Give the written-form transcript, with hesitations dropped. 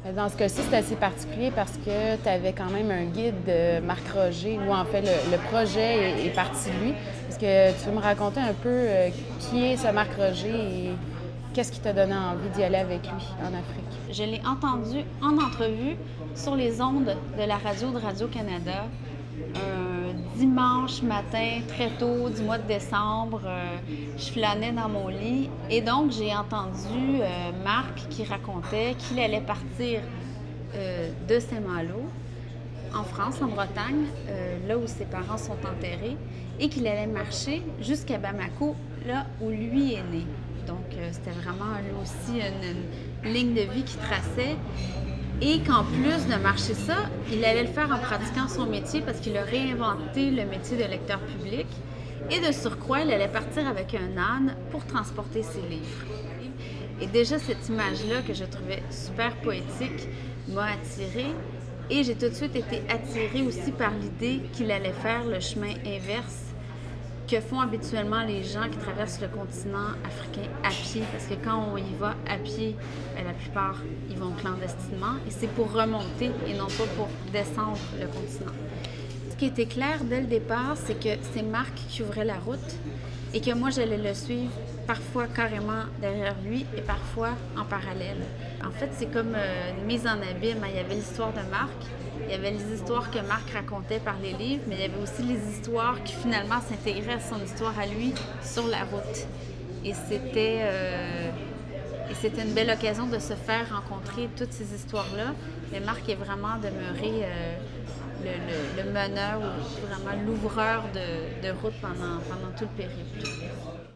Dans ce cas-ci, c'est assez particulier parce que tu avais quand même un guide de Marc Roger, où en fait le projet est parti de lui. Est-ce que tu veux me raconter un peu qui est ce Marc Roger et qu'est-ce qui t'a donné envie d'y aller avec lui en Afrique? Je l'ai entendu en entrevue sur les ondes de la radio de Radio-Canada un dimanche matin très tôt du mois de décembre. Je flânais dans mon lit et donc j'ai entendu Marc qui racontait qu'il allait partir de Saint-Malo en France, en Bretagne, là où ses parents sont enterrés, et qu'il allait marcher jusqu'à Bamako, là où lui est né. Donc, c'était vraiment lui aussi une ligne de vie qu'il traçait. Et qu'en plus de marcher ça, il allait le faire en pratiquant son métier parce qu'il a réinventé le métier de lecteur public. Et de surcroît, il allait partir avec un âne pour transporter ses livres. Et déjà, cette image-là, que je trouvais super poétique, m'a attirée. Et j'ai tout de suite été attirée aussi par l'idée qu'il allait faire le chemin inverse que font habituellement les gens qui traversent le continent africain à pied. Parce que quand on y va à pied, la plupart, ils vont clandestinement. Et c'est pour remonter et non pas pour descendre le continent. Ce qui était clair dès le départ, c'est que c'est Marc qui ouvrait la route et que moi, j'allais le suivre parfois carrément derrière lui et parfois en parallèle. En fait, c'est comme une mise en abîme. Il y avait l'histoire de Marc, il y avait les histoires que Marc racontait par les livres, mais il y avait aussi les histoires qui finalement s'intégraient à son histoire à lui sur la route. Et c'était une belle occasion de se faire rencontrer toutes ces histoires-là. Mais Marc est vraiment demeuré le meneur ou vraiment l'ouvreur de route pendant tout le périple.